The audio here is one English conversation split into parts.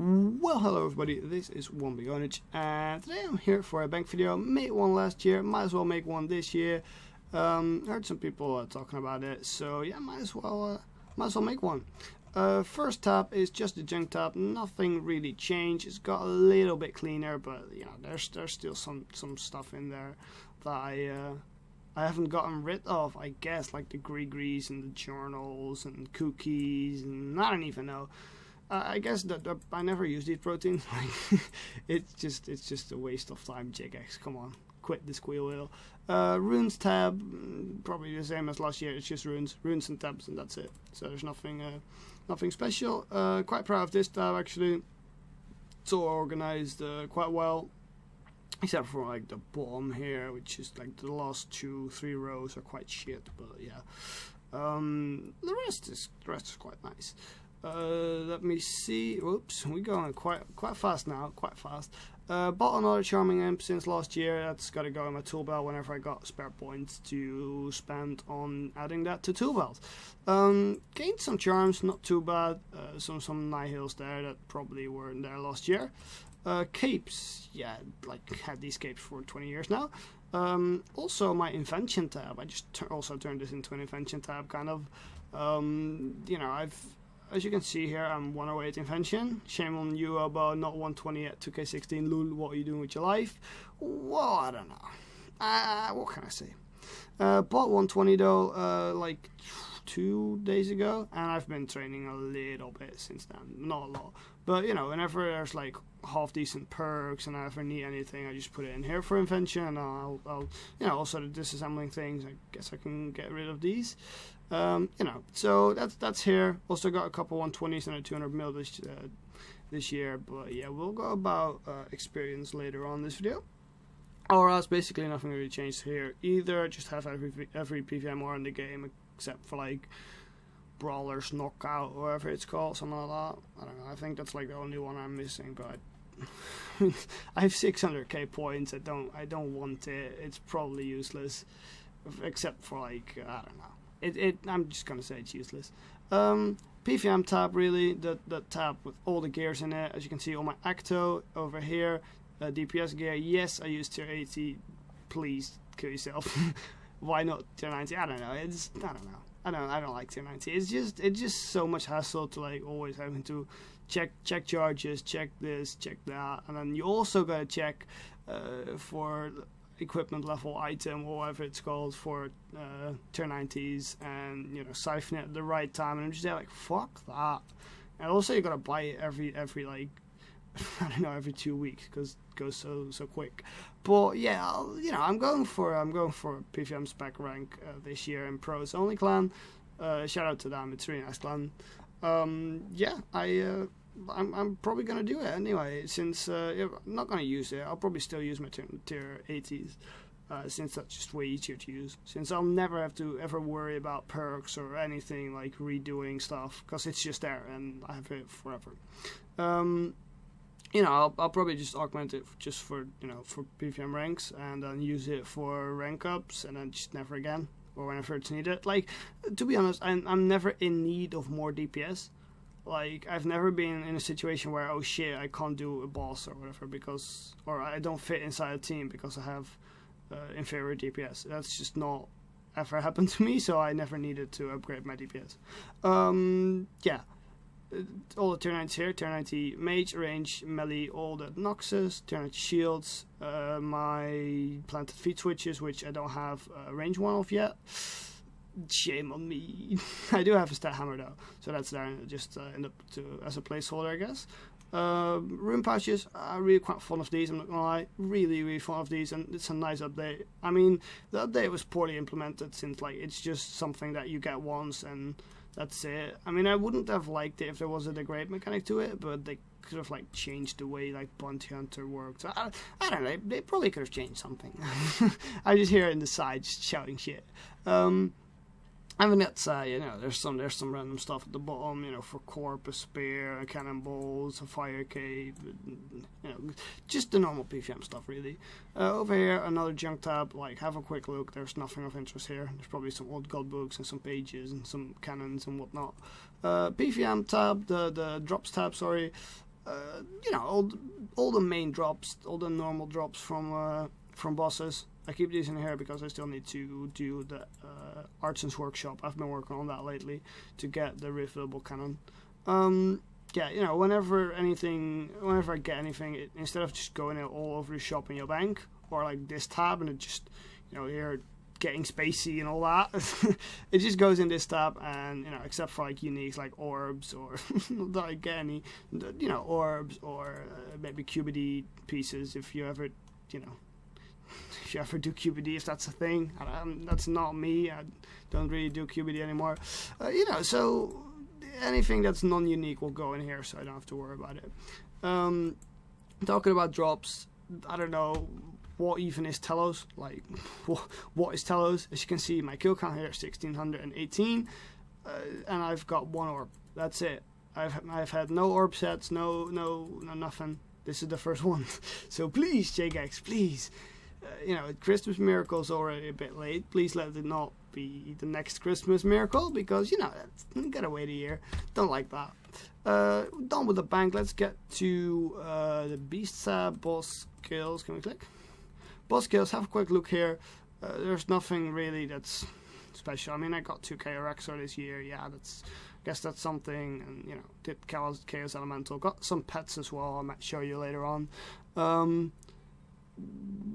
Well, hello everybody, this is OneBigOwnage, and today I'm here for a bank video. Made one last year, might as well make one this year. Heard some people talking about it, so yeah, might as well make one. First tab is just the junk tab, nothing really changed. It's got a little bit cleaner, but you know, there's still some stuff in there that I haven't gotten rid of, I guess, like the grease and the journals and cookies, and I don't even know. I guess that I never use these proteins. Like, it's just a waste of time. JGX, come on, quit the squeal wheel. Runes tab, probably the same as last year. It's just runes and tabs, and that's it. So there's nothing special. Quite proud of this tab actually. It's all organized quite well, except for like the bottom here, which is like the last 2-3 rows are quite shit. But yeah, the rest is quite nice. Let me see. Whoops, we're going quite fast now. Bought another charming imp since last year. That's got to go in my tool belt whenever I got spare points to spend on adding that to tool belt. Gained some charms, not too bad. Some nihils there that probably weren't there last year. Capes, yeah, like had these capes for 20 years now. Also my invention tab. I just also turned this into an invention tab, kind of. You know, as you can see here, I'm 108 invention. Shame on you about not 120 at 2K16. Lul, what are you doing with your life? Well, I don't know. What can I say? Bought 120 though, like 2 days ago, and I've been training a little bit since then. Not a lot, but you know, whenever there's like half decent perks and I ever need anything, I just put it in here for invention, and I'll you know, also the disassembling things, I guess I can get rid of these. You know, so that's here. Also got a couple 120s and a 200 mil this year, but yeah, we'll go about experience later on in this video. Or else basically nothing really changed here either. Just have every PVMR in the game except for like Brawlers Knockout or whatever it's called, something like that. I don't know. I think that's like the only one I'm missing, but I have 600k points. I don't want it. It's probably useless, except for like, I don't know. I'm just gonna say it's useless. PVM tab, really, the tab with all the gears in it. As you can see, all my Acto over here, DPS gear. Yes, I use tier 80. Please kill yourself. Why not tier 90? I don't know. I don't like tier 90. It's just so much hassle to like always having to check charges, check this, check that, and then you also gotta check for equipment level item or whatever it's called for tier 90s, and you know, siphon it at the right time, and I'm just there like, fuck that. And also you gotta buy it every like I don't know, every 2 weeks, because it goes so quick. But yeah, you know, I'm going for PVM spec rank this year in pros only clan. Shout out to them, it's a really nice clan. Yeah, I'm probably gonna do it anyway, since I'm not gonna use it. I'll probably still use my tier 80s, since that's just way easier to use. Since I'll never have to ever worry about perks or anything like redoing stuff, because it's just there and I have it forever. You know, I'll probably just augment it just for, you know, for PVM ranks, and then use it for rank ups, and then just never again, or whenever it's needed. Like, to be honest, I'm never in need of more DPS. Like, I've never been in a situation where, oh shit, I can't do a boss or whatever or I don't fit inside a team because I have inferior DPS. That's just not ever happened to me, so I never needed to upgrade my DPS. Yeah, all the tier 90s here, tier 90 mage, range, melee, all the Noxus, tier 90 shields, my planted feet switches, which I don't have range one of yet. Shame on me. I do have a stat hammer though, so that's there, just end up as a placeholder, I guess. Rune pouches, I'm really quite fond of these, I'm not gonna lie. Really fond of these, and it's a nice update. I mean, the update was poorly implemented, since like it's just something that you get once and that's it. I mean, I wouldn't have liked it if there wasn't a great mechanic to it, but they could have like changed the way like Bounty Hunter worked. So I don't know, they probably could have changed something. I just hear it in the side just shouting shit. I mean, that's, you know, there's some random stuff at the bottom, you know, for Corp, a spear, cannonballs, a fire cape, you know, just the normal PVM stuff, really. Over here, another junk tab, like, have a quick look, there's nothing of interest here. There's probably some old god books and some pages and some cannons and whatnot. PVM tab, the drops tab, sorry. you know, all the main drops, all the normal drops from bosses. I keep these in here because I still need to do the Artisans Workshop. I've been working on that lately to get the refillable cannon. Yeah, you know, whenever I get anything, instead of just going all over the shop in your bank, or like this tab, and it just, you know, you're getting spacey and all that, it just goes in this tab, and, you know, except for like uniques like orbs, or not I get any, you know, orbs, or maybe QBD pieces, if you ever, you know, if you ever do QBD, if that's a thing. That's not me. I don't really do QBD anymore. You know, so anything that's non-unique will go in here, so I don't have to worry about it. Talking about drops, I don't know what even is Telos. Like, what is Telos? As you can see, my kill count here is 1618, and I've got one orb. That's it. I've had no orb sets, no nothing. This is the first one. So please, Jagex, please. You know, Christmas Miracle is already a bit late. Please let it not be the next Christmas Miracle, because, you know, gotta wait a year. Don't like that. Done with the bank. Let's get to the Beast tab, boss kills. Can we click? Boss kills. Have a quick look here. There's nothing really that's special. I mean, I got 2 KRXer this year. Yeah, I guess that's something. And, you know, did Chaos Elemental. Got some pets as well. I might show you later on.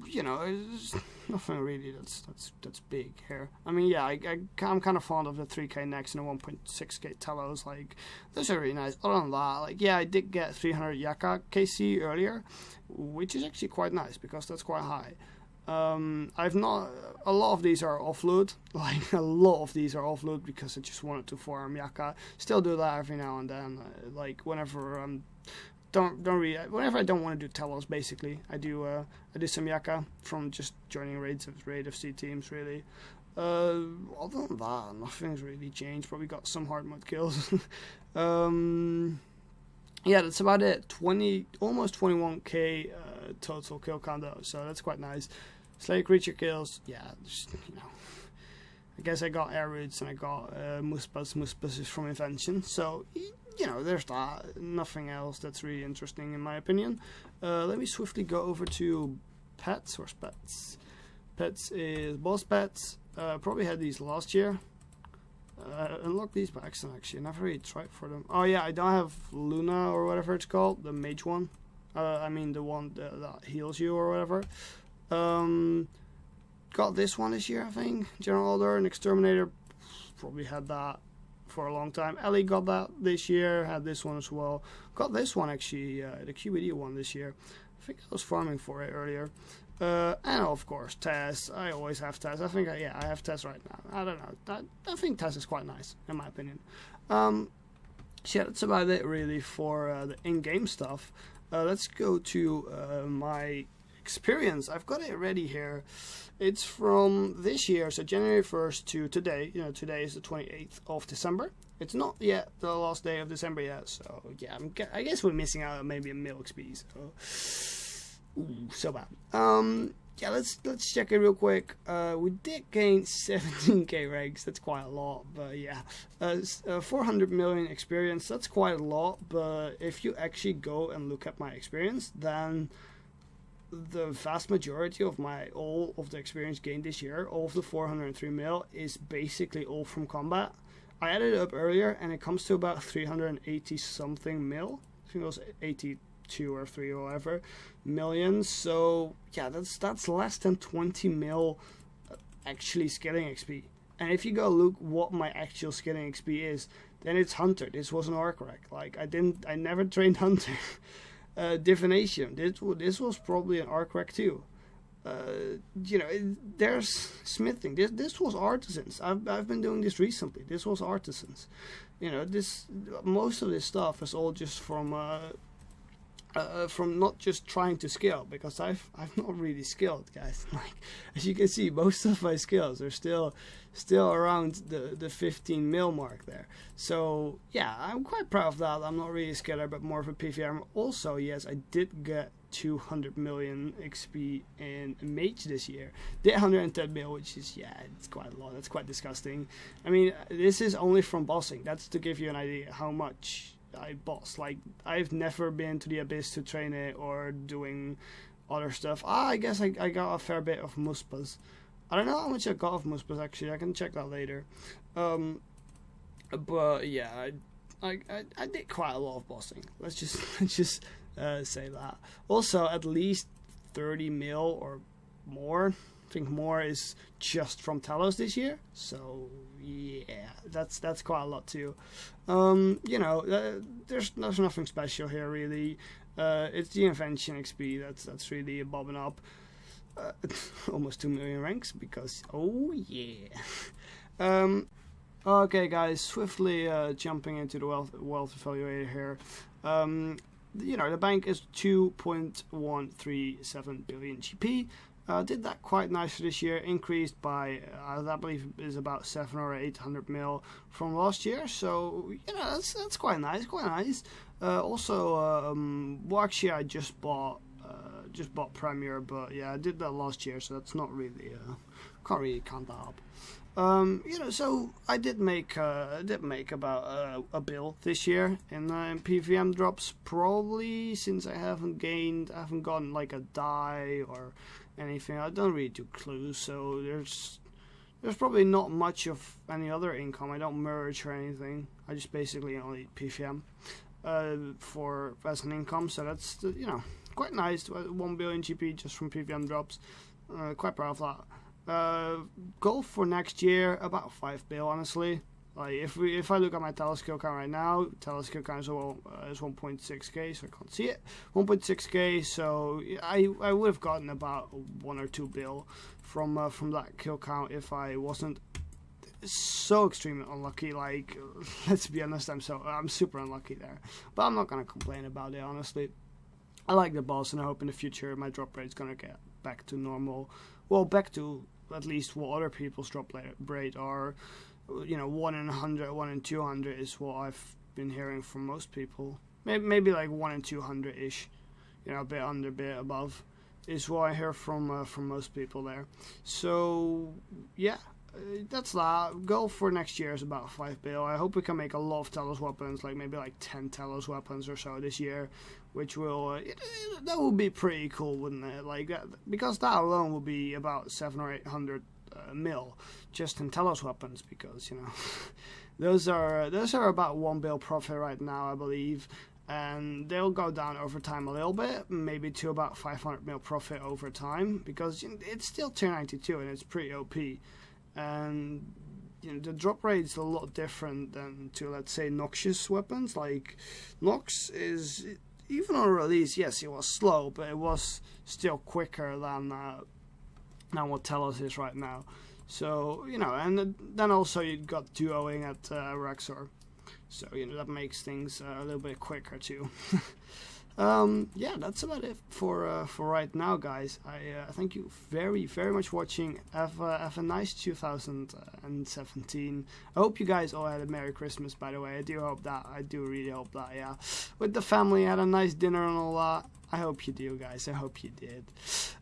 You know, there's nothing really that's big here. I mean, yeah, I'm kind of fond of the 3k Nex and the 1.6k Telos. Like, those are really nice. Other than that, like, yeah, I did get 300 Yaka KC earlier, which is actually quite nice because that's quite high. I've not. A lot of these are offload. Like, a lot of these are offload because I just wanted to farm Yaka. Still do that every now and then. Like, whenever I'm. Whenever I don't want to do Telos, basically, I do some Yaka from just joining Raid FC teams, really. Other than that, nothing's really changed. Probably got some hard mode kills. Yeah, that's about it. Almost 21k total kill count though, so that's quite nice. Slay creature kills, yeah, just, you know. I guess I got air roots and I got Muspus is from Invention, so. You know, there's that. Nothing else that's really interesting in my opinion. Let me swiftly go over to pets. Where's pets? Pets is boss pets. Probably had these last year. Unlocked these by accident actually. Never really tried for them. Oh yeah, I don't have Luna or whatever it's called. The mage one. I mean the one that heals you or whatever. Got this one this year, I think. General Order and Exterminator. Probably had that for a long time. Ellie got that this year, had this one as well. Got this one actually, the QBD one this year. I think I was farming for it earlier. And of course, Tess. I always have Tess. I think, I have Tess right now. I don't know. I think Tess is quite nice, in my opinion. So yeah, that's about it really for the in-game stuff. Let's go to my experience. I've got it ready here. It's from this year, so January 1st to today. You know, today is the 28th of December. It's not yet the last day of December yet, so yeah, I guess we're missing out on maybe a mil XP. So, ooh, so bad. Yeah, let's check it real quick. We did gain 17k regs. That's quite a lot, but yeah, 400 million experience. That's quite a lot, but if you actually go and look at my experience, then the vast majority of all of the experience gained this year, all of the 403 mil, is basically all from combat. I added it up earlier, and it comes to about 380 something mil. I think it was 82 or 3 or whatever million. So yeah, that's less than 20 mil actually scaling XP. And if you go look what my actual scaling XP is, then it's Hunter. This was an Arc Rec. Like I never trained Hunter. Divination. This was probably an Arc Rec too. You know, there's smithing. This was artisans. I've been doing this recently. This was artisans. You know, most of this stuff is all just from not just trying to scale, because I've not really skilled, guys. Like, as you can see, most of my skills are still around the 15 mil mark there. So yeah, I'm quite proud of that. I'm not really a scaler, but more of a PvR. Also, yes, I did get 200 million XP in Mage this year. Did 110 mil, which is, yeah, it's quite a lot. That's quite disgusting. I mean, this is only from bossing. That's to give you an idea how much I boss. Like, I've never been to the Abyss to train it or doing other stuff. I guess I got a fair bit of Muspas. I don't know how much I got of Muspas actually. I can check that later. But yeah, I did quite a lot of bossing. Let's just say that. Also, at least 30 mil or more. I think more is just from Talos this year. So yeah, that's quite a lot too. You know, there's nothing special here really. It's the Invention XP that's really bobbing up. Almost 2 million ranks because oh yeah. Okay, guys, swiftly jumping into the wealth evaluator here. You know, the bank is 2.137 billion GP. Did that quite nicely this year, increased by I believe is about 700 or 800 mil from last year. So you know, that's quite nice, also, well, actually, I just bought Premier, but yeah, I did that last year, so that's not really can't really count that up. You know, so I did make about a bill this year in PVM drops, probably since I haven't gotten like a die or anything. I don't really do clues, so there's probably not much of any other income. I don't merge or anything. I just basically only PVM for as an income, so that's you know, quite nice. 1 billion GP just from PVM drops. Quite proud of that. Goal for next year about 5 bill, honestly. Like if I look at my Talos skill count right now, Talos skill count is 1.6k, so I can't see it. 1.6k, so I would have gotten about 1 or 2 bill from that kill count if I wasn't so extremely unlucky. Like, let's be honest, I'm super unlucky there, but I'm not gonna complain about it, honestly. I like the boss, and I hope in the future my drop rate is gonna get back to normal. Well, back to at least what other people's drop rate are. You know, 1 in 100, 1 in 200 is what I've been hearing from most people. Maybe like 1 in 200 ish. You know, a bit under, a bit above, is what I hear from most people there. So yeah, that's that. Goal for next year is about 5 bill. I hope we can make a lot of Talos weapons, like maybe like 10 Talos weapons or so this year, which will that would be pretty cool, wouldn't it? Like that, because that alone will be about 700 or 800 mil just in Talos weapons, because you know those are about 1 bill profit right now, I believe, and they'll go down over time a little bit, maybe to about 500 mil profit over time, because it's still tier 92 and it's pretty OP. And you know, the drop rate is a lot different than to, let's say, Noxious weapons. Like Nox is, even on release, yes, it was slow, but it was still quicker than what Talos is right now. So you know, and then also you got duoing at Rexor, so you know that makes things a little bit quicker too. Yeah, that's about it for right now, guys. I thank you very much for watching. Have a nice 2017. I hope you guys all had a Merry Christmas, by the way. I do really hope that, yeah. With the family, had a nice dinner and all that. I hope you do, guys. I hope you did.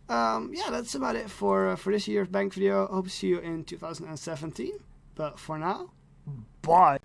Yeah, that's about it for this year's bank video. Hope to see you in 2017. But for now, bye.